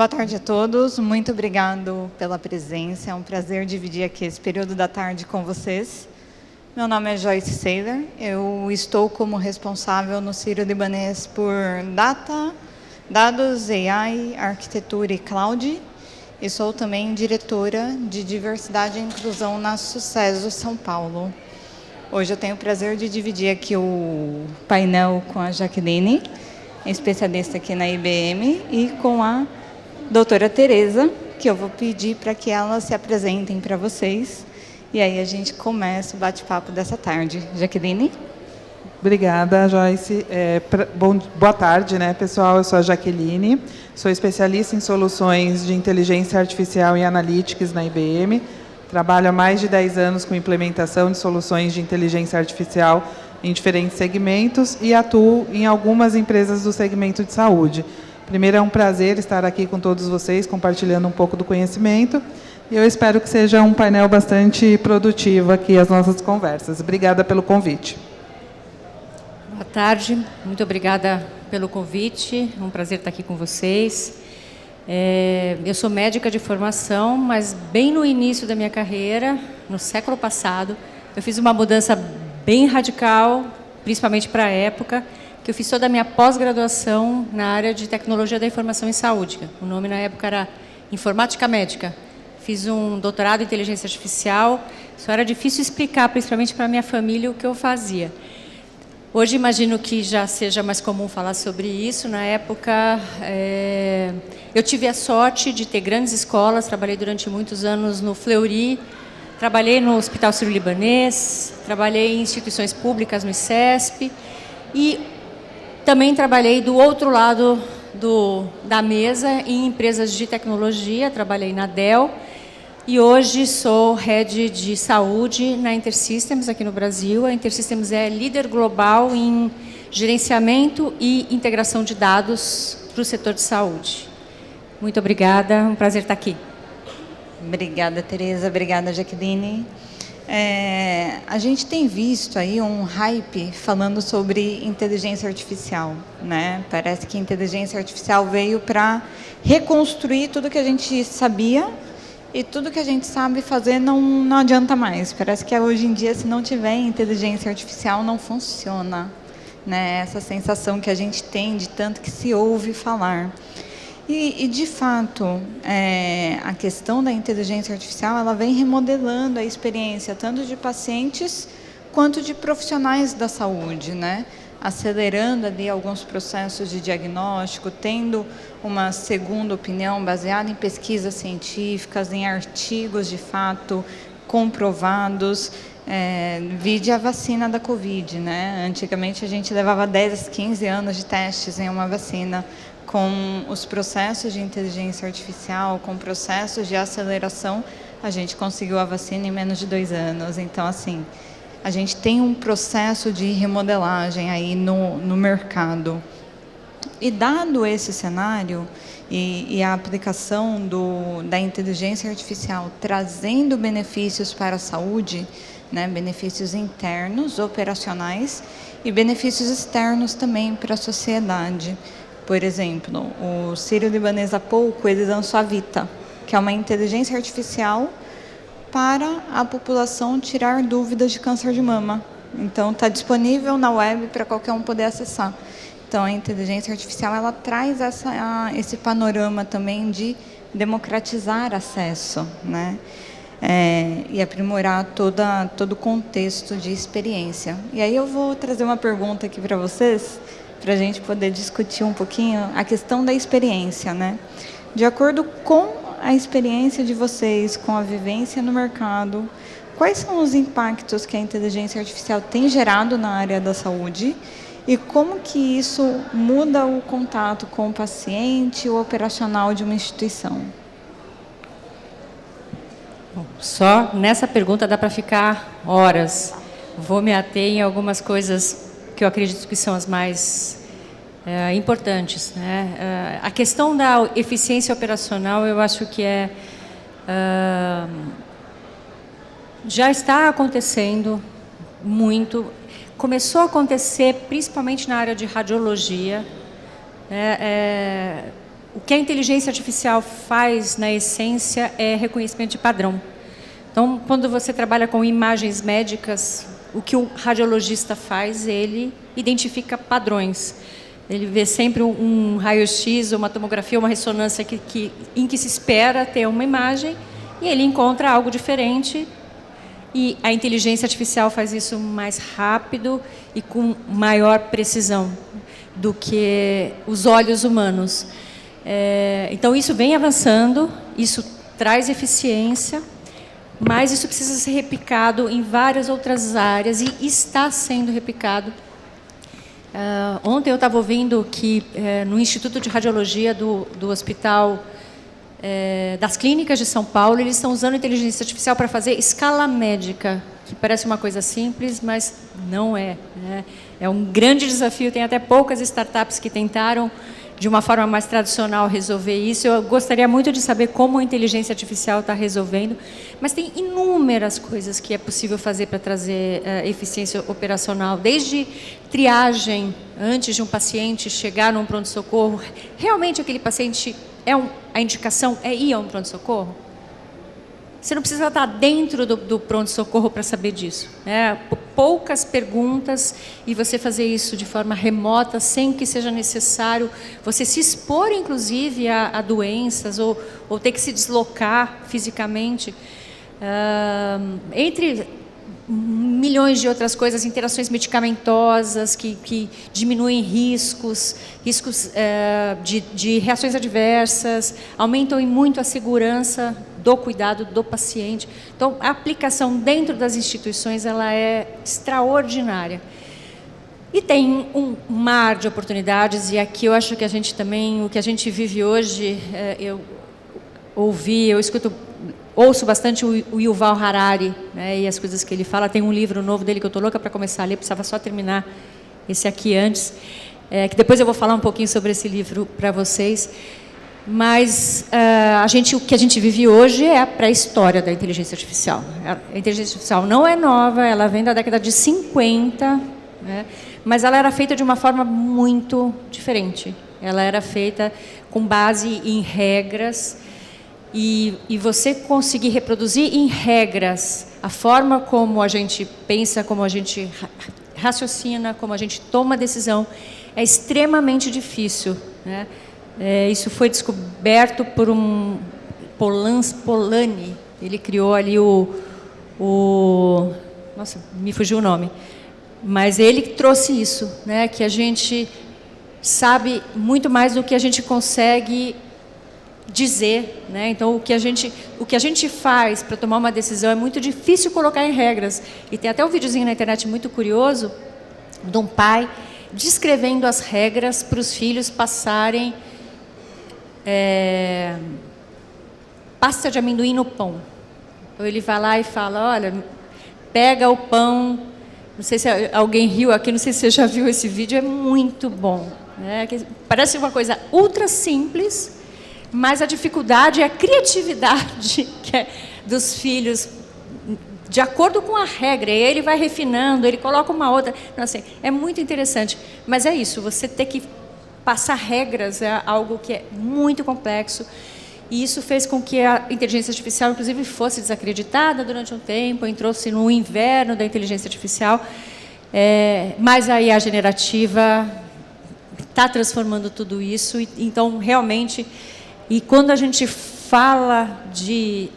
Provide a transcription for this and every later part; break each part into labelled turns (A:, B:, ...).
A: Boa tarde a todos, muito obrigado pela presença, é um prazer dividir aqui esse período da tarde com vocês. Meu nome é Joyce Saylor, eu estou como responsável no Sírio-Libanês por Data, Dados, AI, Arquitetura e Cloud, e sou também diretora de Diversidade e Inclusão na Sucesso São Paulo. Hoje eu tenho o prazer de dividir aqui o painel com a Jaqueline, especialista aqui na IBM, e com a doutora Tereza, que eu vou pedir para que elas se apresentem para vocês. E aí a gente começa o bate-papo dessa tarde. Jaqueline?
B: Obrigada, Joyce. Boa tarde, pessoal? Eu sou a Jaqueline, sou especialista em soluções de inteligência artificial e analytics na IBM. Trabalho há mais de 10 anos com implementação de soluções de inteligência artificial em diferentes segmentos e atuo em algumas empresas do segmento de saúde. Primeiro, é um prazer estar aqui com todos vocês, compartilhando um pouco do conhecimento. E eu espero que seja um painel bastante produtivo aqui, as nossas conversas. Obrigada pelo convite.
C: Boa tarde, muito obrigada pelo convite. É um prazer estar aqui com vocês. Eu sou médica de formação, mas bem no início da minha carreira, no século passado, eu fiz uma mudança bem radical, principalmente para a época, que eu fiz toda a minha pós-graduação na área de tecnologia da informação em saúde. O nome na época era Informática Médica. Fiz um doutorado em inteligência artificial. Isso era difícil explicar, principalmente para a minha família, o que eu fazia. Hoje imagino que já seja mais comum falar sobre isso. Na época, eu tive a sorte de ter grandes escolas, trabalhei durante muitos anos no Fleury, trabalhei no Hospital Sírio-Libanês, trabalhei em instituições públicas no ICESP e também trabalhei do outro lado da mesa em empresas de tecnologia, trabalhei na Dell e hoje sou head de saúde na InterSystems aqui no Brasil. A InterSystems é líder global em gerenciamento e integração de dados para o setor de saúde. Muito obrigada, um prazer estar aqui.
A: Obrigada, Tereza. Obrigada, Jaqueline. A gente tem visto aí um hype falando sobre inteligência artificial, né? Parece que a inteligência artificial veio para reconstruir tudo que a gente sabia e tudo que a gente sabe fazer não adianta mais. Parece que hoje em dia, se não tiver inteligência artificial, não funciona, né? Essa sensação que a gente tem de tanto que se ouve falar. E de fato, a questão da inteligência artificial, ela vem remodelando a experiência tanto de pacientes quanto de profissionais da saúde, né? Acelerando ali alguns processos de diagnóstico, tendo uma segunda opinião baseada em pesquisas científicas, em artigos de fato comprovados. Vide a vacina da Covid, né? Antigamente a gente levava 10, 15 anos de testes em uma vacina. Com os processos de inteligência artificial, com processos de aceleração, a gente conseguiu a vacina em menos de 2 anos. Então, assim, a gente tem um processo de remodelagem aí no mercado. E dado esse cenário e a aplicação da inteligência artificial trazendo benefícios para a saúde, né, benefícios internos, operacionais, e benefícios externos também para a sociedade. Por exemplo, o Sírio-Libanês há pouco, ele lançou a Vita, que é uma inteligência artificial para a população tirar dúvidas de câncer de mama. Então, está disponível na web para qualquer um poder acessar. Então, a inteligência artificial, ela traz esse panorama também de democratizar acesso, né? E aprimorar todo o contexto de experiência. E aí eu vou trazer uma pergunta aqui para vocês, para a gente poder discutir um pouquinho a questão da experiência, né? De acordo com a experiência de vocês, com a vivência no mercado, quais são os impactos que a inteligência artificial tem gerado na área da saúde e como que isso muda o contato com o paciente, o operacional de uma instituição?
C: Bom, só nessa pergunta dá para ficar horas. Vou me ater em algumas coisas que eu acredito que são as mais importantes, né? A questão da eficiência operacional, eu acho que já está acontecendo muito. Começou a acontecer principalmente na área de radiologia. o que a inteligência artificial faz, na essência, é reconhecimento de padrão. Então, quando você trabalha com imagens médicas, o que o radiologista faz, ele identifica padrões. Ele vê sempre um raio-x, uma tomografia, uma ressonância em que se espera ter uma imagem, e ele encontra algo diferente. E a inteligência artificial faz isso mais rápido e com maior precisão do que os olhos humanos. Então, isso vem avançando, isso traz eficiência, mas isso precisa ser replicado em várias outras áreas e está sendo replicado. Ontem eu estava ouvindo que no Instituto de Radiologia do Hospital das Clínicas de São Paulo, eles estão usando inteligência artificial para fazer escala médica, que parece uma coisa simples, mas não é, né? É um grande desafio, tem até poucas startups que tentaram, de uma forma mais tradicional, resolver isso. Eu gostaria muito de saber como a inteligência artificial está resolvendo, mas tem inúmeras coisas que é possível fazer para trazer eficiência operacional, desde triagem, antes de um paciente chegar num pronto-socorro. Realmente aquele paciente, a indicação é ir a um pronto-socorro? Você não precisa estar dentro do pronto-socorro para saber disso, né? Poucas perguntas e você fazer isso de forma remota, sem que seja necessário você se expor, inclusive, a doenças ou ter que se deslocar fisicamente. Entre milhões de outras coisas, interações medicamentosas que diminuem riscos de reações adversas, aumentam em muito a segurança do cuidado do paciente. Então, a aplicação dentro das instituições ela é extraordinária. E tem um mar de oportunidades, e aqui eu acho que a gente também, o que a gente vive hoje, eu ouço bastante o Yuval Harari, né, e as coisas que ele fala. Tem um livro novo dele que eu estou louca para começar a ler, precisava só terminar esse aqui antes, que depois eu vou falar um pouquinho sobre esse livro para vocês. Mas o que a gente vive hoje é a pré-história da inteligência artificial. A inteligência artificial não é nova, ela vem da década de 50, né, mas ela era feita de uma forma muito diferente. Ela era feita com base em regras, e você conseguir reproduzir em regras a forma como a gente pensa, como a gente raciocina, como a gente toma decisão, é extremamente difícil, né? Isso foi descoberto por um Polanyi. Ele criou ali nossa, me fugiu o nome, mas ele trouxe isso, né? Que a gente sabe muito mais do que a gente consegue dizer, né? Então, o que a gente faz para tomar uma decisão é muito difícil colocar em regras. E tem até um videozinho na internet muito curioso de um pai descrevendo as regras para os filhos passarem pasta de amendoim no pão. Então, ele vai lá e fala, olha, pega o pão, não sei se alguém riu aqui, não sei se você já viu esse vídeo, é muito bom, né? Parece uma coisa ultra simples, mas a dificuldade é a criatividade dos filhos, de acordo com a regra. E ele vai refinando, ele coloca uma outra. Não, assim, é muito interessante. Mas é isso, você ter que passar regras é algo que é muito complexo. E isso fez com que a inteligência artificial, inclusive, fosse desacreditada durante um tempo, entrou-se no inverno da inteligência artificial. Mas aí a generativa está transformando tudo isso. Então, realmente... E quando a gente fala de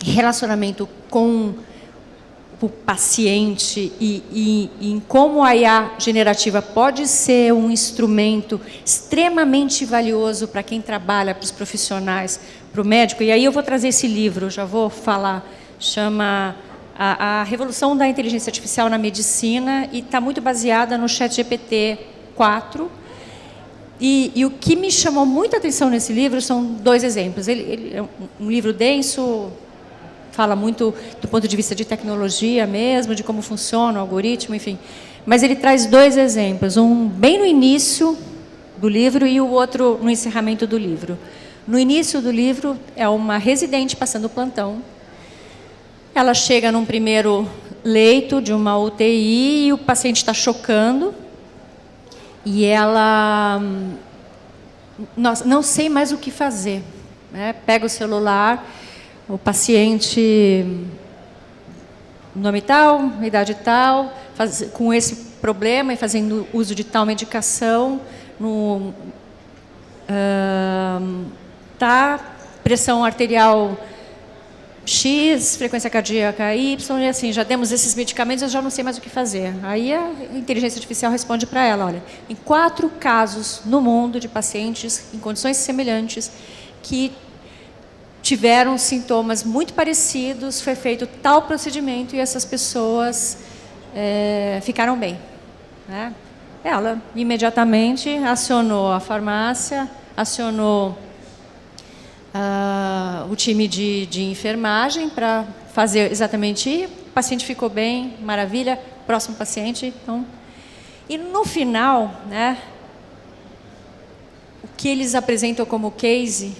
C: relacionamento com o paciente e em como a IA generativa pode ser um instrumento extremamente valioso para quem trabalha, para os profissionais, para o médico, e aí eu vou trazer esse livro, já vou falar, chama A Revolução da Inteligência Artificial na Medicina, e está muito baseada no ChatGPT 4, E o que me chamou muita atenção nesse livro são dois exemplos. Ele é um livro denso, fala muito do ponto de vista de tecnologia mesmo, de como funciona o algoritmo, enfim. Mas ele traz dois exemplos, um bem no início do livro e o outro no encerramento do livro. No início do livro, é uma residente passando plantão. Ela chega num primeiro leito de uma UTI e o paciente está chocando. E ela nossa, não sei mais o que fazer. Né? Pega o celular, o paciente, nome tal, idade tal, com esse problema e fazendo uso de tal medicação, pressão arterial X, frequência cardíaca Y, e assim, já demos esses medicamentos, eu já não sei mais o que fazer. Aí a inteligência artificial responde para ela, olha, em 4 casos no mundo de pacientes em condições semelhantes que tiveram sintomas muito parecidos, foi feito tal procedimento e essas pessoas ficaram bem. Né? Ela imediatamente acionou a farmácia, acionou o time de enfermagem para fazer exatamente, o paciente ficou bem, maravilha, próximo paciente. Então, e no final, né, o que eles apresentam como case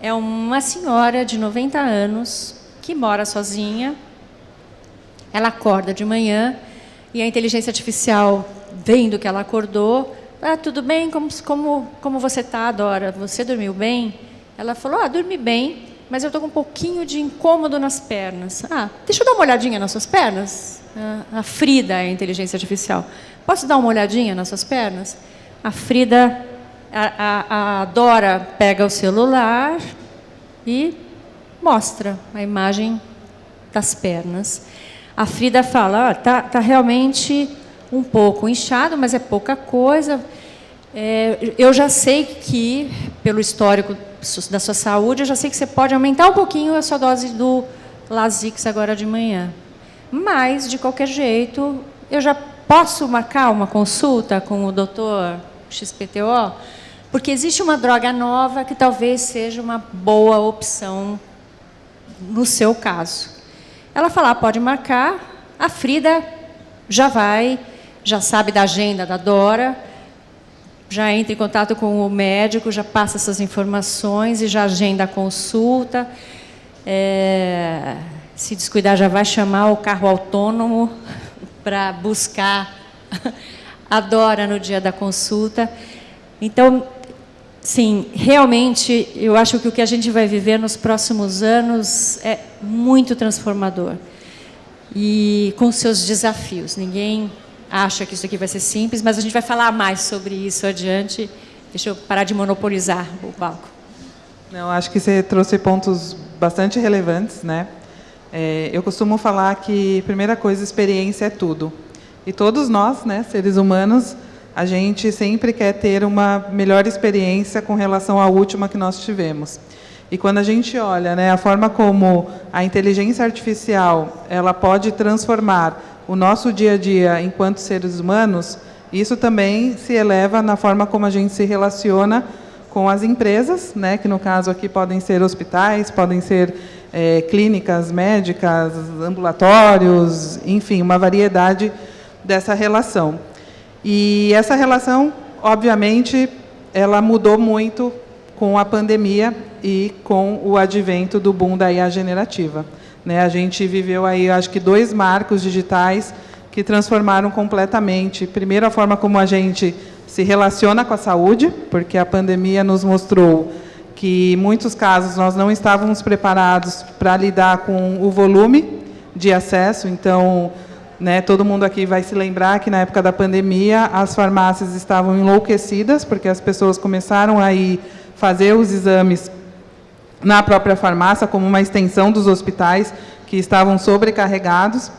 C: é uma senhora de 90 anos que mora sozinha, ela acorda de manhã e a inteligência artificial, vendo que ela acordou, tudo bem, como você está, Dora? Você dormiu bem? Ela falou, dormi bem, mas eu estou com um pouquinho de incômodo nas pernas. Deixa eu dar uma olhadinha nas suas pernas? A Frida é a inteligência artificial. Posso dar uma olhadinha nas suas pernas? A Frida, a Dora pega o celular e mostra a imagem das pernas. A Frida fala, tá realmente um pouco inchado, mas é pouca coisa. Eu já sei que, pelo histórico da sua saúde, eu já sei que você pode aumentar um pouquinho a sua dose do Lasix agora de manhã. Mas, de qualquer jeito, eu já posso marcar uma consulta com o doutor XPTO, porque existe uma droga nova que talvez seja uma boa opção no seu caso. Ela fala, pode marcar, a Frida já sabe da agenda da Dora, já entra em contato com o médico, já passa essas informações e já agenda a consulta. Se descuidar, já vai chamar o carro autônomo para buscar a Dora no dia da consulta. Então, sim, realmente, eu acho que o que a gente vai viver nos próximos anos é muito transformador. E com seus desafios. Ninguém acha que isso aqui vai ser simples, mas a gente vai falar mais sobre isso adiante. Deixa eu parar de monopolizar o palco.
B: Não, acho que você trouxe pontos bastante relevantes, né? Eu costumo falar que, primeira coisa, experiência é tudo. E todos nós, né, seres humanos, a gente sempre quer ter uma melhor experiência com relação à última que nós tivemos. E quando a gente olha, né, a forma como a inteligência artificial ela pode transformar o nosso dia a dia enquanto seres humanos, isso também se eleva na forma como a gente se relaciona com as empresas, né, que no caso aqui podem ser hospitais, podem ser clínicas médicas, ambulatórios, enfim, uma variedade dessa relação. E essa relação, obviamente, ela mudou muito com a pandemia e com o advento do boom da IA generativa. Né, a gente viveu aí, acho que 2 marcos digitais que transformaram completamente, primeiro, a forma como a gente se relaciona com a saúde, porque a pandemia nos mostrou que, em muitos casos, nós não estávamos preparados para lidar com o volume de acesso. Então, né, todo mundo aqui vai se lembrar que, na época da pandemia, as farmácias estavam enlouquecidas, porque as pessoas começaram a ir fazer os exames na própria farmácia, como uma extensão dos hospitais que estavam sobrecarregados.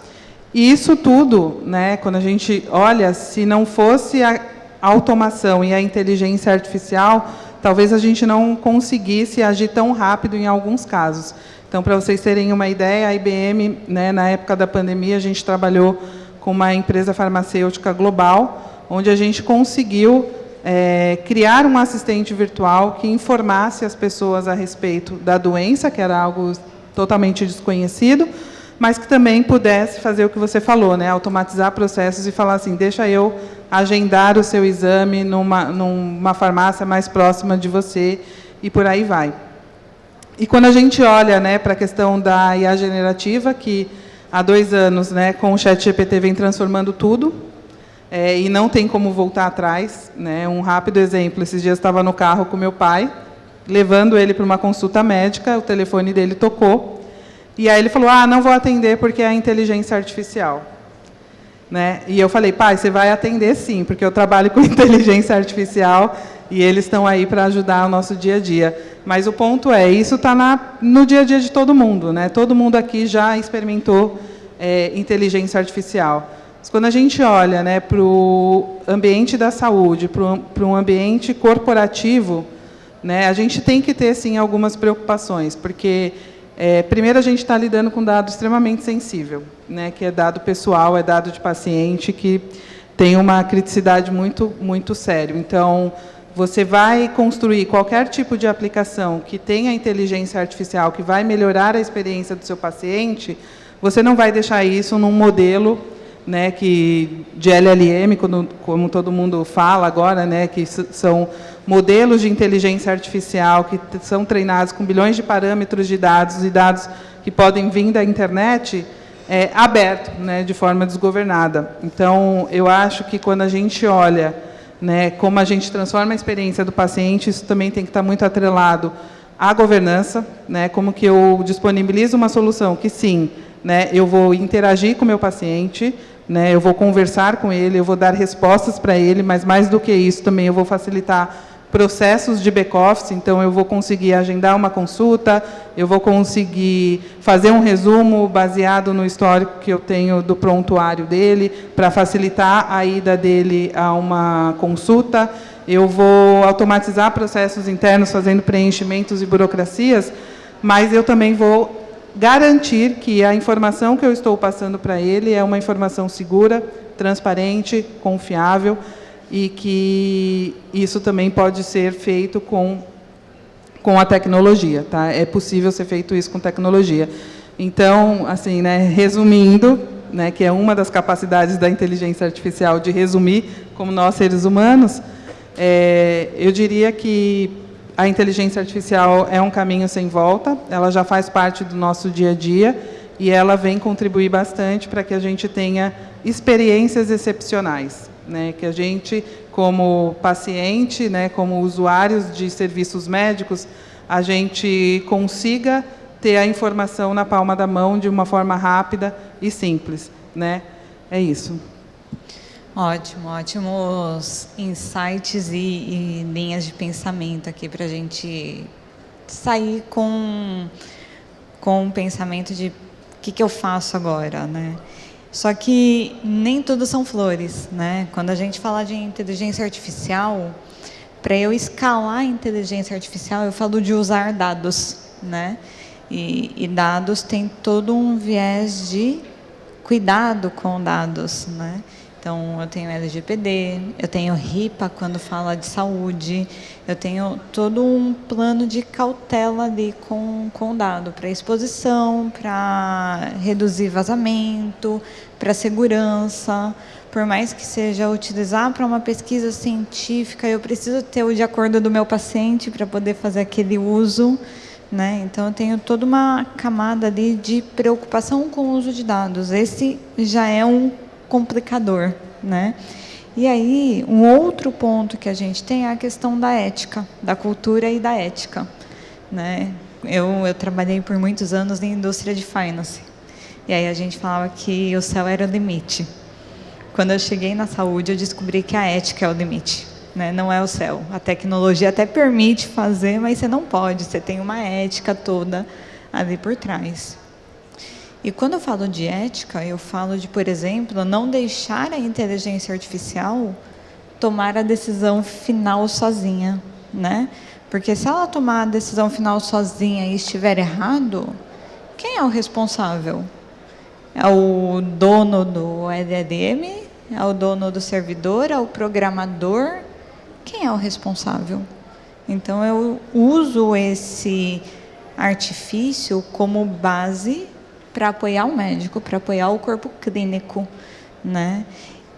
B: E isso tudo, né, quando a gente olha, se não fosse a automação e a inteligência artificial, talvez a gente não conseguisse agir tão rápido em alguns casos. Então, para vocês terem uma ideia, a IBM, né, na época da pandemia, a gente trabalhou com uma empresa farmacêutica global, onde a gente conseguiu criar um assistente virtual que informasse as pessoas a respeito da doença, que era algo totalmente desconhecido, mas que também pudesse fazer o que você falou, né, automatizar processos e falar assim, deixa eu agendar o seu exame numa farmácia mais próxima de você, e por aí vai. E quando a gente olha, né, para a questão da IA generativa, que há 2 anos, né, com o ChatGPT vem transformando tudo, e não tem como voltar atrás, né? Um rápido exemplo, esses dias eu estava no carro com meu pai, levando ele para uma consulta médica, o telefone dele tocou, e aí ele falou, não vou atender porque é a inteligência artificial. Né? E eu falei, pai, você vai atender sim, porque eu trabalho com inteligência artificial e eles estão aí para ajudar o nosso dia a dia. Mas o ponto é, isso está no dia a dia de todo mundo, né? Todo mundo aqui já experimentou inteligência artificial. Mas quando a gente olha, né, para o ambiente da saúde, para um ambiente corporativo, né, a gente tem que ter, sim, algumas preocupações, porque, primeiro, a gente está lidando com dado extremamente sensível, né, que é dado pessoal, é dado de paciente, que tem uma criticidade muito, muito séria. Então, você vai construir qualquer tipo de aplicação que tenha inteligência artificial, que vai melhorar a experiência do seu paciente, você não vai deixar isso num modelo, né, de LLM, como todo mundo fala agora, né, que são modelos de inteligência artificial que são treinados com bilhões de parâmetros de dados e dados que podem vir da internet, aberto, né, de forma desgovernada. Então, eu acho que quando a gente olha, né, como a gente transforma a experiência do paciente, isso também tem que estar muito atrelado à governança, né, como que eu disponibilizo uma solução que, sim, né, eu vou interagir com o meu paciente, né, eu vou conversar com ele, eu vou dar respostas para ele, mas, mais do que isso, também eu vou facilitar processos de back-office, então eu vou conseguir agendar uma consulta, eu vou conseguir fazer um resumo baseado no histórico que eu tenho do prontuário dele, para facilitar a ida dele a uma consulta, eu vou automatizar processos internos fazendo preenchimentos e burocracias, mas eu também vou garantir que a informação que eu estou passando para ele é uma informação segura, transparente, confiável, e que isso também pode ser feito com a tecnologia, tá? É possível ser feito isso com tecnologia. Então, assim, né, resumindo, né, que é uma das capacidades da inteligência artificial de resumir, como nós, seres humanos, eu diria que a inteligência artificial é um caminho sem volta, ela já faz parte do nosso dia a dia e ela vem contribuir bastante para que a gente tenha experiências excepcionais, né? Que a gente, como paciente, né, como usuários de serviços médicos, a gente consiga ter a informação na palma da mão de uma forma rápida e simples, né? É isso.
A: Ótimo, ótimos insights e linhas de pensamento aqui para a gente sair com um pensamento de o que eu faço agora, né? Só que nem tudo são flores, né? Quando a gente fala de inteligência artificial, para eu escalar a inteligência artificial, eu falo de usar dados, né? E dados têm todo um viés de cuidado com dados, né? Então, eu tenho LGPD, eu tenho RIPA quando fala de saúde, eu tenho todo um plano de cautela ali com o dado, para exposição, para reduzir vazamento, para segurança. Por mais que seja utilizar para uma pesquisa científica, eu preciso ter o de acordo do meu paciente para poder fazer aquele uso, né? Então, eu tenho toda uma camada ali de preocupação com o uso de dados. Esse já é um complicador, né? E aí, um outro ponto que a gente tem é a questão da ética, da cultura e da ética, né? Eu trabalhei por muitos anos na indústria de finance, e aí a gente falava que o céu era o limite. Quando eu cheguei na saúde, eu descobri que a ética é o limite, né? Não é o céu. A tecnologia até permite fazer, mas você não pode, você tem uma ética toda ali por trás. E quando eu falo de ética, eu falo de, por exemplo, não deixar a inteligência artificial tomar a decisão final sozinha, né? Porque se ela tomar a decisão final sozinha e estiver errado, quem é o responsável? É o dono do LLM? É o dono do servidor? É o programador? Quem é o responsável? Então, eu uso esse artifício como base para apoiar o médico, para apoiar o corpo clínico, né?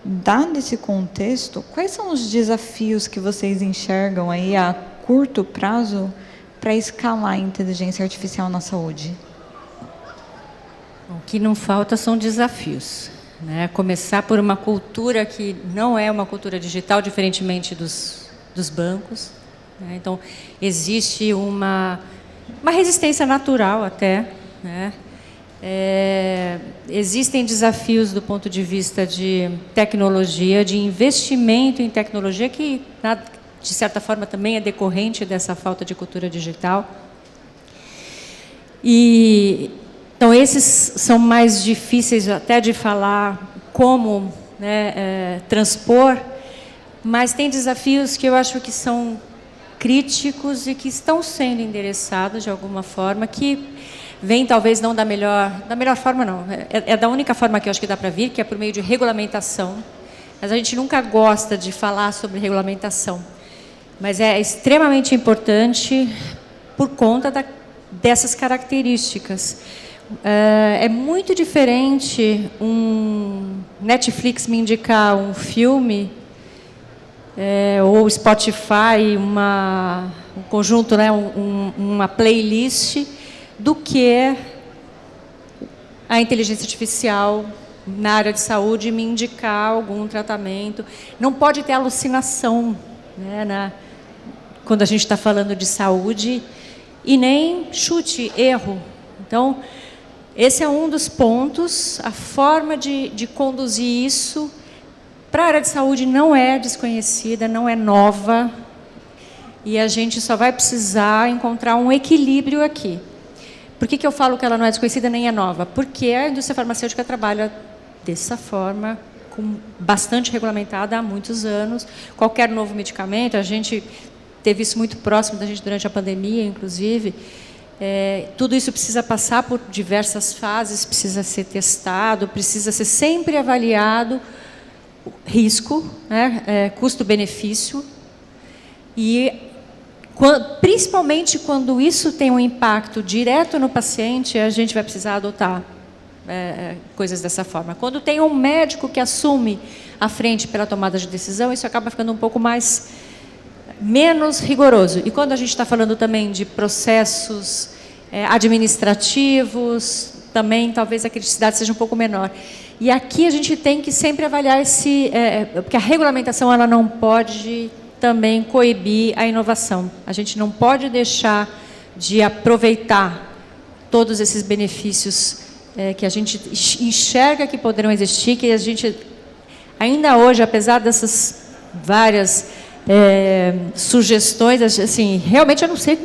A: Dado esse contexto, quais são os desafios que vocês enxergam aí a curto prazo para escalar a inteligência artificial na saúde?
C: O que não falta são desafios, né? Começar por uma cultura que não é uma cultura digital, diferentemente dos bancos, né? Então, existe uma resistência natural até, né? Existem desafios do ponto de vista de tecnologia, de investimento em tecnologia, que, de certa forma, também é decorrente dessa falta de cultura digital. Então, esses são mais difíceis até de falar como, né, transpor, mas tem desafios que eu acho que são críticos e que estão sendo endereçados de alguma forma, que vem talvez não da melhor forma, não. É da única forma que eu acho que dá para vir, que é por meio de regulamentação. Mas a gente nunca gosta de falar sobre regulamentação. Mas é extremamente importante por conta dessas características. É muito diferente um Netflix me indicar um filme, ou Spotify, um conjunto, né, uma playlist, do que a inteligência artificial na área de saúde me indicar algum tratamento. Não pode ter alucinação, né, quando a gente está falando de saúde, e nem chute, erro. Então, esse é um dos pontos. A forma de conduzir isso para a área de saúde não é desconhecida, não é nova, e a gente só vai precisar encontrar um equilíbrio aqui. Por que eu falo que ela não é desconhecida nem é nova? Porque a indústria farmacêutica trabalha dessa forma, bastante regulamentada há muitos anos. Qualquer novo medicamento, a gente teve isso muito próximo da gente durante a pandemia, inclusive. Tudo isso precisa passar por diversas fases, precisa ser testado, precisa ser sempre avaliado, risco, né, custo-benefício, e principalmente quando isso tem um impacto direto no paciente, a gente vai precisar adotar coisas dessa forma. Quando tem um médico que assume a frente pela tomada de decisão, isso acaba ficando um pouco menos rigoroso. E quando a gente está falando também de processos administrativos, também talvez a criticidade seja um pouco menor. E aqui a gente tem que sempre avaliar porque a regulamentação ela não pode também coibir a inovação. A gente não pode deixar de aproveitar todos esses benefícios que a gente enxerga que poderão existir, que a gente, ainda hoje, apesar dessas várias sugestões, assim, realmente eu não sei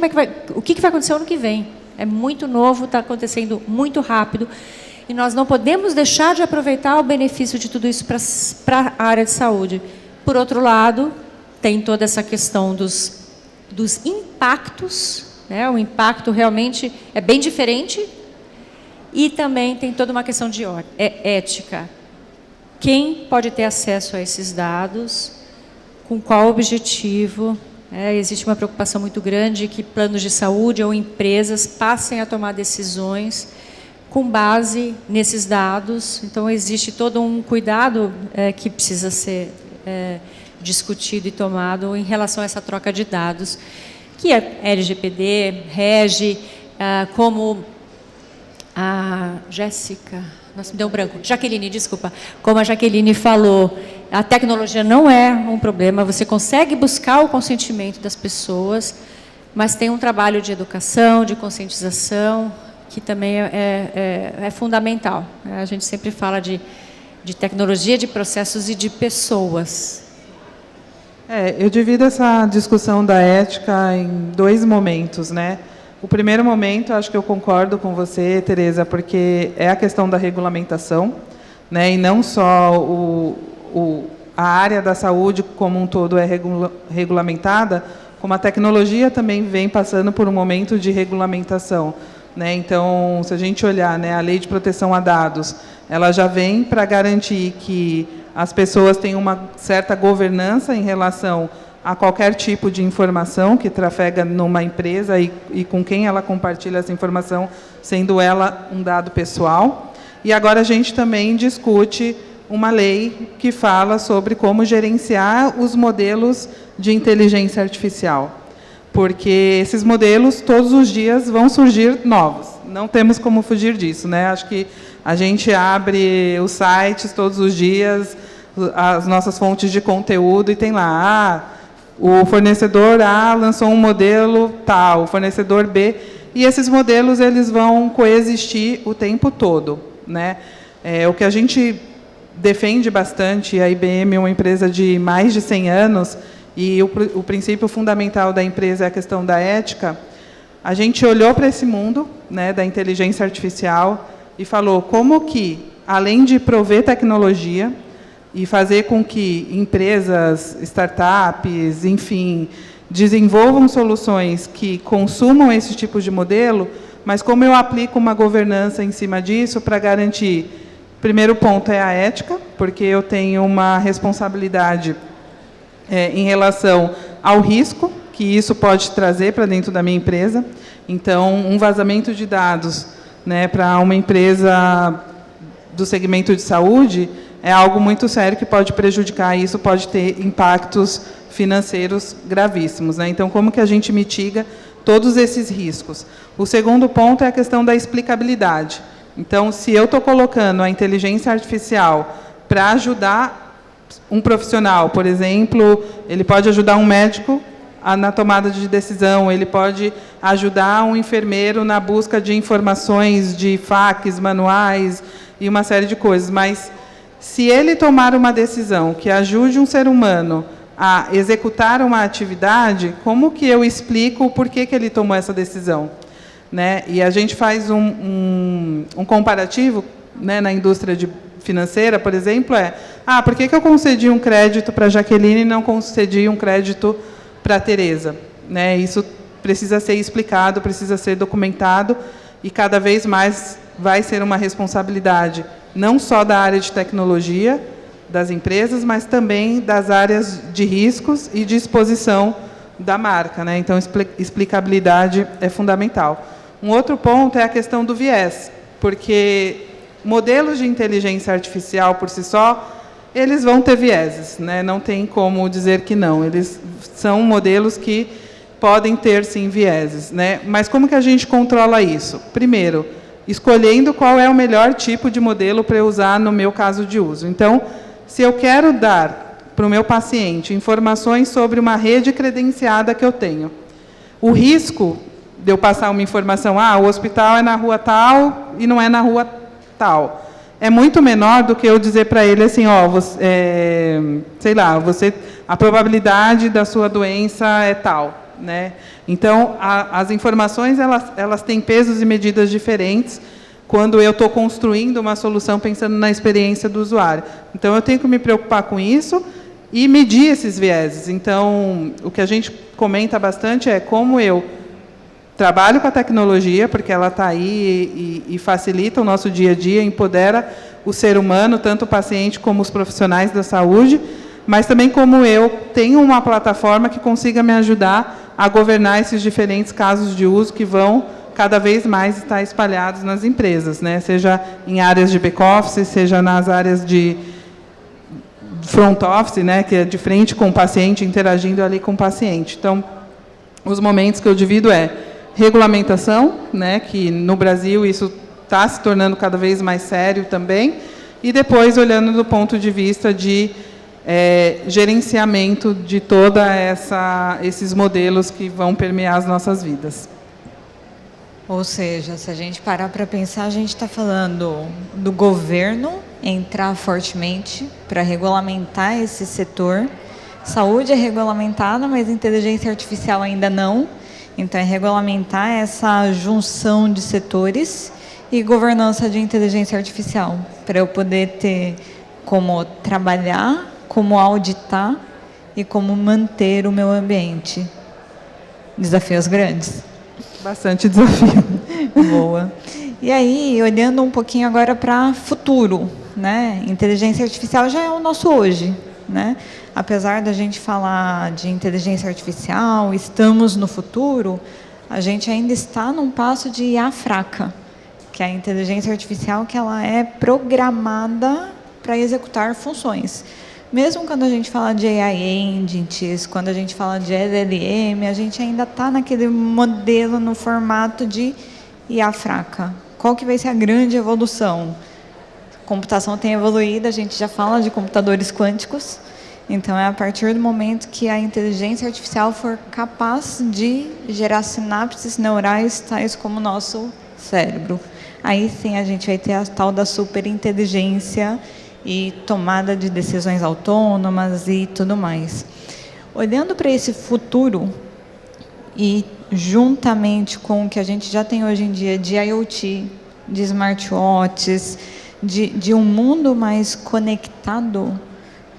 C: o que vai acontecer ano que vem. É muito novo, está acontecendo muito rápido, e nós não podemos deixar de aproveitar o benefício de tudo isso para a área de saúde. Por outro lado, tem toda essa questão dos impactos, né? O impacto realmente é bem diferente, e também tem toda uma questão de ética. Quem pode ter acesso a esses dados, com qual objetivo? Existe uma preocupação muito grande que planos de saúde ou empresas passem a tomar decisões com base nesses dados. Então, existe todo um cuidado que precisa ser discutido e tomado em relação a essa troca de dados, que é LGPD, rege, como a Jéssica, nossa, me deu um branco, Jaqueline, desculpa, como a Jaqueline falou, a tecnologia não é um problema, você consegue buscar o consentimento das pessoas, mas tem um trabalho de educação, de conscientização, que também é fundamental. A gente sempre fala de tecnologia, de processos e de pessoas.
B: Eu divido essa discussão da ética em dois momentos, né? O primeiro momento, acho que eu concordo com você, Tereza, porque é a questão da regulamentação, né? E não só a área da saúde como um todo é regulamentada, como a tecnologia também vem passando por um momento de regulamentação, né? Então, se a gente olhar, né, a Lei de Proteção a Dados, ela já vem para garantir que as pessoas têm uma certa governança em relação a qualquer tipo de informação que trafega numa empresa e com quem ela compartilha essa informação, sendo ela um dado pessoal. E agora a gente também discute uma lei que fala sobre como gerenciar os modelos de inteligência artificial, porque esses modelos todos os dias vão surgir novos, não temos como fugir disso, né? Acho que a gente abre os sites todos os dias, as nossas fontes de conteúdo, e tem lá, o fornecedor A lançou um modelo tal, o fornecedor B, e esses modelos eles vão coexistir o tempo todo, né? O que a gente defende bastante, a IBM é uma empresa de mais de 100 anos, e o princípio fundamental da empresa é a questão da ética. A gente olhou para esse mundo, né, da inteligência artificial e falou como que, além de prover tecnologia e fazer com que empresas, startups, enfim, desenvolvam soluções que consumam esse tipo de modelo, mas como eu aplico uma governança em cima disso para garantir, primeiro ponto é a ética, porque eu tenho uma responsabilidade em relação ao risco que isso pode trazer para dentro da minha empresa. Então, um vazamento de dados, né, para uma empresa do segmento de saúde é algo muito sério que pode prejudicar, e isso pode ter impactos financeiros gravíssimos, né? Então, como que a gente mitiga todos esses riscos? O segundo ponto é a questão da explicabilidade. Então, se eu estou colocando a inteligência artificial para ajudar um profissional, por exemplo, ele pode ajudar um médico na tomada de decisão, ele pode ajudar um enfermeiro na busca de informações de fax, manuais e uma série de coisas, mas se ele tomar uma decisão que ajude um ser humano a executar uma atividade, como que eu explico o porquê que ele tomou essa decisão? Né? E a gente faz um comparativo, né, na indústria financeira, por exemplo, por que eu concedi um crédito para a Jaqueline e não concedi um crédito para a Tereza? Né? Isso precisa ser explicado, precisa ser documentado, e cada vez mais vai ser uma responsabilidade, não só da área de tecnologia, das empresas, mas também das áreas de riscos e de exposição da marca, né? Então, explicabilidade é fundamental. Um outro ponto é a questão do viés, porque modelos de inteligência artificial, por si só, eles vão ter vieses, né? Não tem como dizer que não. Eles são modelos que podem ter, sim, vieses, né? Mas como que a gente controla isso? Primeiro, escolhendo qual é o melhor tipo de modelo para eu usar no meu caso de uso. Então, se eu quero dar para o meu paciente informações sobre uma rede credenciada que eu tenho, o risco de eu passar uma informação, o hospital é na rua tal e não é na rua tal, é muito menor do que eu dizer para ele assim, sei lá, a probabilidade da sua doença é tal, né? Então, as informações elas têm pesos e medidas diferentes quando eu estou construindo uma solução pensando na experiência do usuário. Então, eu tenho que me preocupar com isso e medir esses vieses. Então, o que a gente comenta bastante é como eu trabalho com a tecnologia, porque ela está aí e facilita o nosso dia a dia, empodera o ser humano, tanto o paciente como os profissionais da saúde, mas também como eu tenho uma plataforma que consiga me ajudar a governar esses diferentes casos de uso que vão cada vez mais estar espalhados nas empresas, né? Seja em áreas de back-office, seja nas áreas de front office, né? Que é de frente com o paciente, interagindo ali com o paciente. Então, os momentos que eu divido regulamentação, né? Que no Brasil isso está se tornando cada vez mais sério também, e depois olhando do ponto de vista de gerenciamento de toda esses modelos que vão permear as nossas vidas.
A: Ou seja, se a gente parar para pensar, a gente está falando do governo entrar fortemente para regulamentar esse setor. Saúde é regulamentada, mas inteligência artificial ainda não. Então, é regulamentar essa junção de setores e governança de inteligência artificial, para eu poder ter como trabalhar, como auditar e como manter o meu ambiente. Desafios grandes.
B: Bastante desafio.
A: Boa. E aí, olhando um pouquinho agora para futuro, né? Inteligência artificial já é o nosso hoje, né? Apesar da gente falar de inteligência artificial, estamos no futuro, a gente ainda está num passo de IA fraca, que é a inteligência artificial que ela é programada para executar funções. Mesmo quando a gente fala de AI Engines, quando a gente fala de LLM, a gente ainda está naquele modelo, no formato de e a fraca? Qual que vai ser a grande evolução? A computação tem evoluído, a gente já fala de computadores quânticos, então é a partir do momento que a inteligência artificial for capaz de gerar sinapses neurais tais como o nosso cérebro. Aí sim a gente vai ter a tal da superinteligência e tomada de decisões autônomas e tudo mais. Olhando para esse futuro, e juntamente com o que a gente já tem hoje em dia de IoT, de smartwatches, de um mundo mais conectado,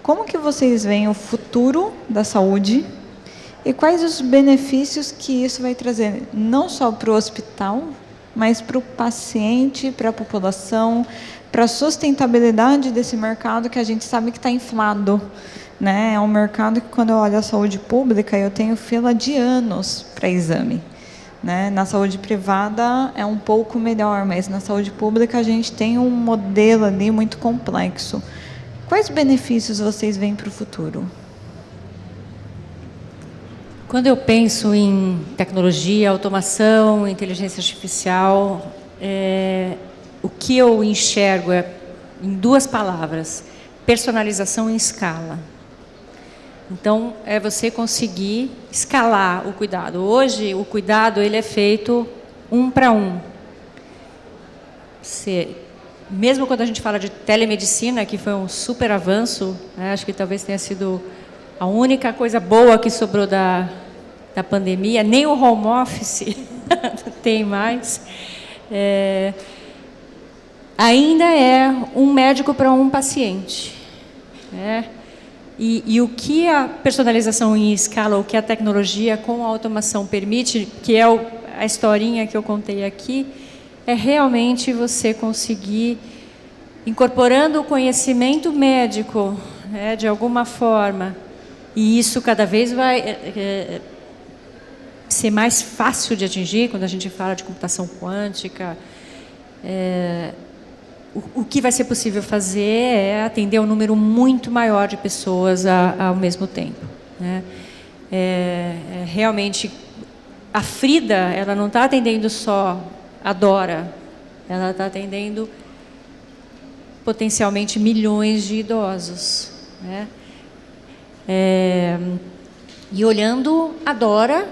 A: como que vocês veem o futuro da saúde e quais os benefícios que isso vai trazer, não só para o hospital, mas para o paciente, para a população, para a sustentabilidade desse mercado que a gente sabe que está inflado, né? É um mercado que, quando eu olho a saúde pública, eu tenho fila de anos para exame, né? Na saúde privada é um pouco melhor, mas na saúde pública a gente tem um modelo ali muito complexo. Quais benefícios vocês veem para o futuro?
C: Quando eu penso em tecnologia, automação, inteligência artificial, o que eu enxergo é, em 2 palavras, personalização em escala. Então, é você conseguir escalar o cuidado. Hoje, o cuidado ele é feito 1 para 1. Mesmo quando a gente fala de telemedicina, que foi um super avanço, né, acho que talvez tenha sido a única coisa boa que sobrou da pandemia, nem o home office tem mais. Ainda é um médico para um paciente, né? E o que a personalização em escala, o que a tecnologia com a automação permite, que é a historinha que eu contei aqui, é realmente você conseguir, incorporando o conhecimento médico, né, de alguma forma, e isso cada vez vai ser mais fácil de atingir, quando a gente fala de computação quântica. O que vai ser possível fazer é atender um número muito maior de pessoas ao mesmo tempo, né? Realmente, a Frida, ela não está atendendo só a Dora, ela está atendendo potencialmente milhões de idosos, né? E olhando a Dora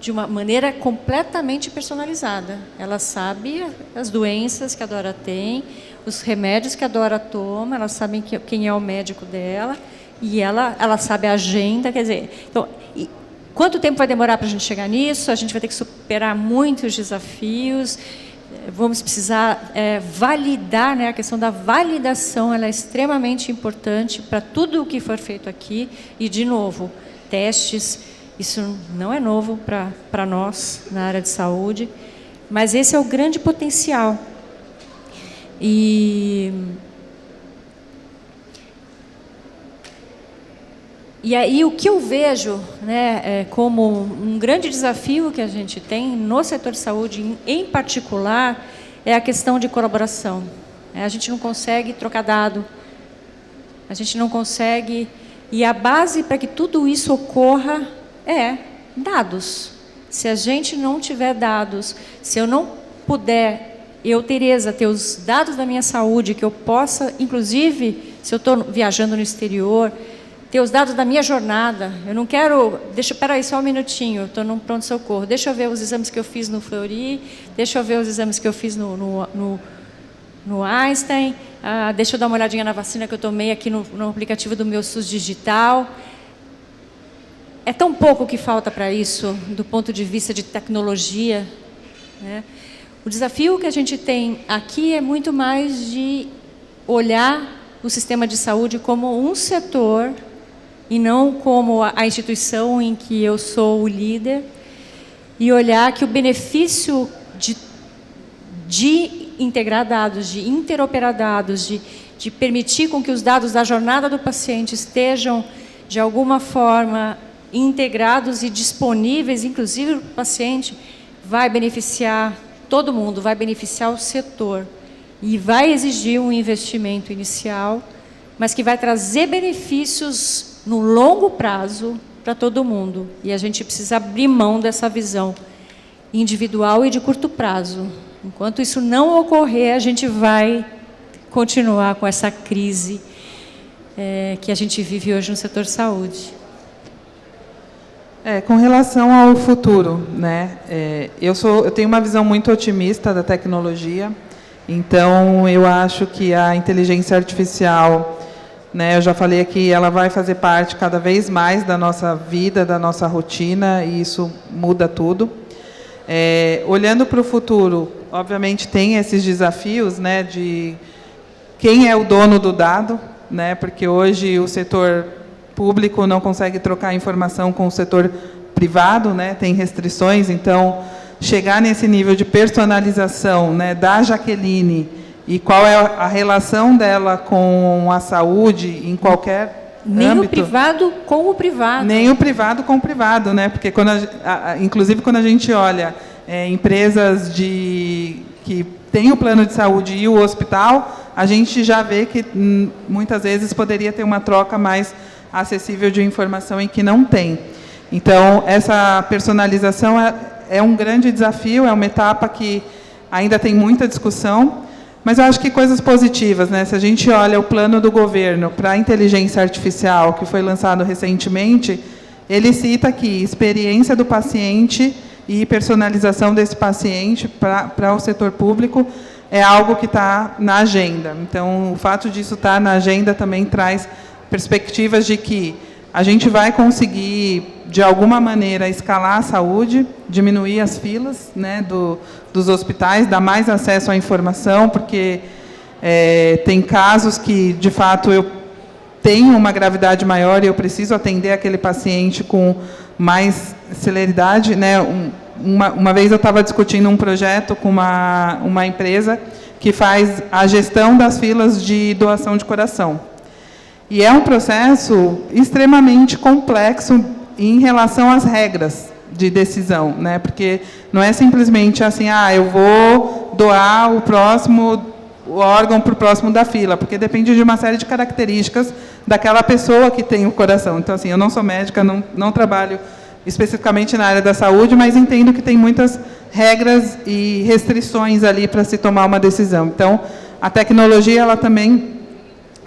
C: de uma maneira completamente personalizada. Ela sabe as doenças que a Dora tem, os remédios que a Dora toma, ela sabe quem é o médico dela, e ela sabe a agenda, quer dizer... Então, quanto tempo vai demorar para a gente chegar nisso? A gente vai ter que superar muitos desafios, vamos precisar validar, né? A questão da validação ela é extremamente importante para tudo o que for feito aqui, e, de novo, testes. Isso não é novo para nós, na área de saúde, mas esse é o grande potencial. E aí o que eu vejo, né, como um grande desafio que a gente tem no setor de saúde, em particular, é a questão de colaboração. A gente não consegue trocar dado, a gente não consegue... E a base para que tudo isso ocorra é dados. Se a gente não tiver dados, se eu não puder, Tereza, ter os dados da minha saúde, que eu possa, inclusive, se eu estou viajando no exterior, ter os dados da minha jornada. Eu não quero... Espera aí só um minutinho, eu estou num pronto-socorro. Deixa eu ver os exames que eu fiz no Fleury, deixa eu ver os exames que eu fiz no Einstein, deixa eu dar uma olhadinha na vacina que eu tomei aqui no aplicativo do meu SUS digital. É tão pouco que falta para isso, do ponto de vista de tecnologia, né? O desafio que a gente tem aqui é muito mais de olhar o sistema de saúde como um setor e não como a instituição em que eu sou o líder, e olhar que o benefício de integrar dados, de interoperar dados, de permitir com que os dados da jornada do paciente estejam, de alguma forma, integrados e disponíveis, inclusive para o paciente, vai beneficiar todo mundo, vai beneficiar o setor e vai exigir um investimento inicial, mas que vai trazer benefícios no longo prazo para todo mundo. E a gente precisa abrir mão dessa visão. individual e de curto prazo. Enquanto isso não ocorrer, a gente vai continuar com essa crise que a gente vive hoje no setor saúde.
B: Com relação ao futuro, né? Eu tenho uma visão muito otimista da tecnologia, então eu acho que a inteligência artificial, né, eu já falei aqui, ela vai fazer parte cada vez mais da nossa vida, da nossa rotina, e isso muda tudo. Olhando para o futuro, obviamente tem esses desafios, né, de quem é o dono do dado, né, porque hoje o setor público não consegue trocar informação com o setor privado, né, tem restrições, então chegar nesse nível de personalização, né, da Jaqueline e qual é a relação dela com a saúde em qualquer
C: nem
B: âmbito.
C: O privado com o privado.
B: Nem o privado com o privado, né? Porque inclusive quando a gente olha empresas que têm o plano de saúde e o hospital, a gente já vê que muitas vezes poderia ter uma troca mais acessível de informação em que não tem. Então, essa personalização é um grande desafio, é uma etapa que ainda tem muita discussão, mas eu acho que coisas positivas, né? Se a gente olha o plano do governo para a inteligência artificial, que foi lançado recentemente, ele cita aqui experiência do paciente e personalização desse paciente para o setor público é algo que está na agenda. Então, o fato disso estar na agenda também traz perspectivas de que a gente vai conseguir, de alguma maneira, escalar a saúde, diminuir as filas, né, dos hospitais, dar mais acesso à informação, porque tem casos que, de fato, eu tenho uma gravidade maior e eu preciso atender aquele paciente com mais celeridade, né? Uma vez eu estava discutindo um projeto com uma empresa que faz a gestão das filas de doação de coração. E é um processo extremamente complexo em relação às regras de decisão, né? Porque não é simplesmente assim, eu vou doar o órgão para o próximo da fila, porque depende de uma série de características daquela pessoa que tem o coração. Então, assim, eu não sou médica, não trabalho especificamente na área da saúde, mas entendo que tem muitas regras e restrições ali para se tomar uma decisão. Então, a tecnologia, ela também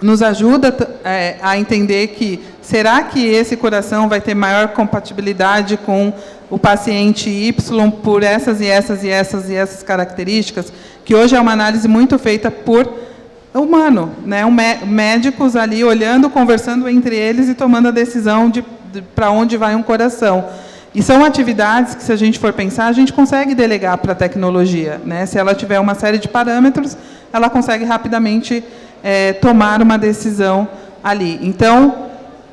B: nos ajuda a entender que, será que esse coração vai ter maior compatibilidade com o paciente Y por essas e essas e essas e essas características, que hoje é uma análise muito feita por humano, né? Médicos ali olhando, conversando entre eles e tomando a decisão de para onde vai um coração. E são atividades que, se a gente for pensar, a gente consegue delegar para a tecnologia, né? Se ela tiver uma série de parâmetros, ela consegue rapidamente tomar uma decisão ali. Então,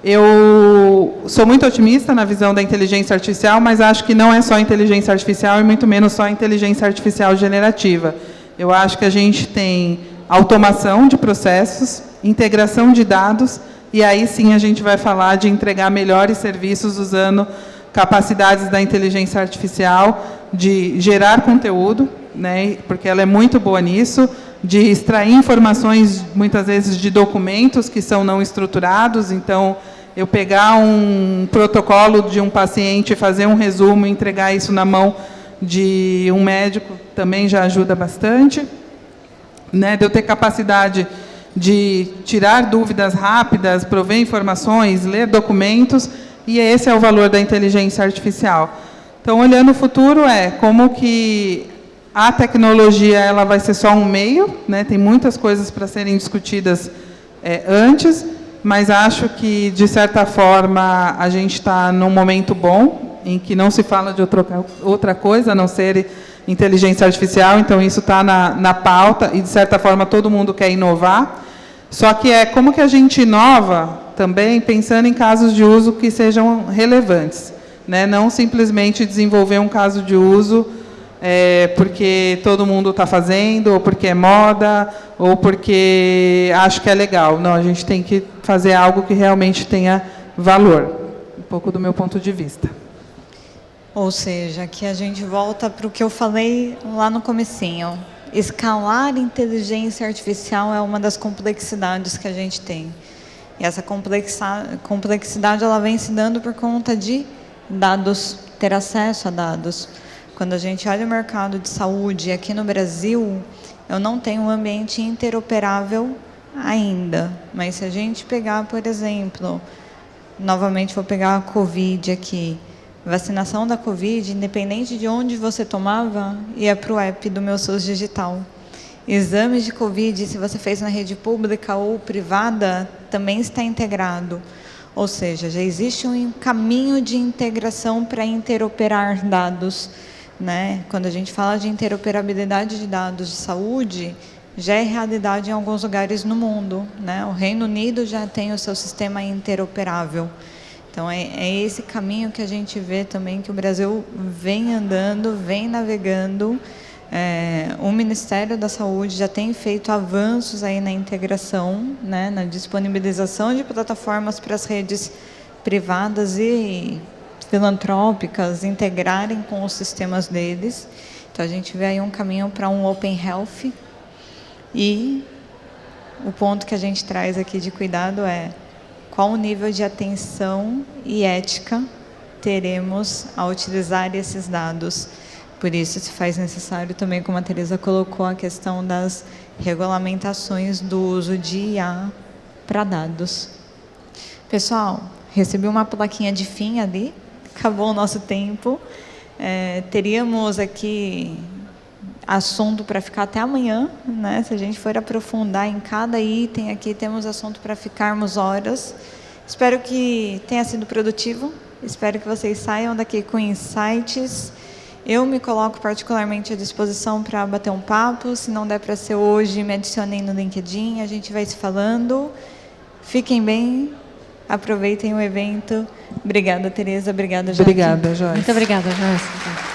B: eu sou muito otimista na visão da inteligência artificial, mas acho que não é só inteligência artificial e muito menos só inteligência artificial generativa. Eu acho que a gente tem automação de processos, integração de dados, e aí sim a gente vai falar de entregar melhores serviços usando capacidades da inteligência artificial, de gerar conteúdo, né, porque ela é muito boa nisso, de extrair informações, muitas vezes, de documentos que são não estruturados. Então, eu pegar um protocolo de um paciente, fazer um resumo e entregar isso na mão de um médico também já ajuda bastante, né, de eu ter capacidade de tirar dúvidas rápidas, prover informações, ler documentos, e esse é o valor da inteligência artificial. Então, olhando o futuro, como que a tecnologia ela vai ser só um meio, né? Tem muitas coisas para serem discutidas antes, mas acho que, de certa forma, a gente está num momento bom, em que não se fala de outra coisa, a não ser inteligência artificial, então isso está na pauta, e, de certa forma, todo mundo quer inovar. Só que como que a gente inova também pensando em casos de uso que sejam relevantes, né? Não simplesmente desenvolver um caso de uso porque todo mundo está fazendo, ou porque é moda, ou porque acho que é legal. Não, a gente tem que fazer algo que realmente tenha valor, um pouco do meu ponto de vista.
A: Ou seja, aqui a gente volta para o que eu falei lá no comecinho. Escalar inteligência artificial é uma das complexidades que a gente tem. E essa complexidade ela vem se dando por conta de dados, ter acesso a dados. Quando a gente olha o mercado de saúde aqui no Brasil, eu não tenho um ambiente interoperável ainda. Mas se a gente pegar, por exemplo, novamente vou pegar a Covid aqui, vacinação da Covid, independente de onde você tomava, ia para o app do Meu SUS Digital. Exames de Covid, se você fez na rede pública ou privada, também está integrado. Ou seja, já existe um caminho de integração para interoperar dados, né? Quando a gente fala de interoperabilidade de dados de saúde, já é realidade em alguns lugares no mundo, né? O Reino Unido já tem o seu sistema interoperável. Então, é esse caminho que a gente vê também que o Brasil vem andando, vem navegando. O Ministério da Saúde já tem feito avanços aí na integração, né, na disponibilização de plataformas para as redes privadas e filantrópicas integrarem com os sistemas deles. Então, a gente vê aí um caminho para um Open Health. E o ponto que a gente traz aqui de cuidado é qual o nível de atenção e ética teremos ao utilizar esses dados. Por isso, se faz necessário também, como a Teresa colocou, a questão das regulamentações do uso de IA para dados. Pessoal, recebi uma plaquinha de fim ali, acabou o nosso tempo. Teríamos aqui assunto para ficar até amanhã, né? Se a gente for aprofundar em cada item aqui, temos assunto para ficarmos horas. Espero que tenha sido produtivo, espero que vocês saiam daqui com insights. Eu me coloco particularmente à disposição para bater um papo. Se não der para ser hoje, me adicionem no LinkedIn, a gente vai se falando. Fiquem bem, aproveitem o evento. Obrigada, Teresa. Obrigada, Jaque.
B: Obrigada, Joyce.
C: Muito obrigada, Joyce.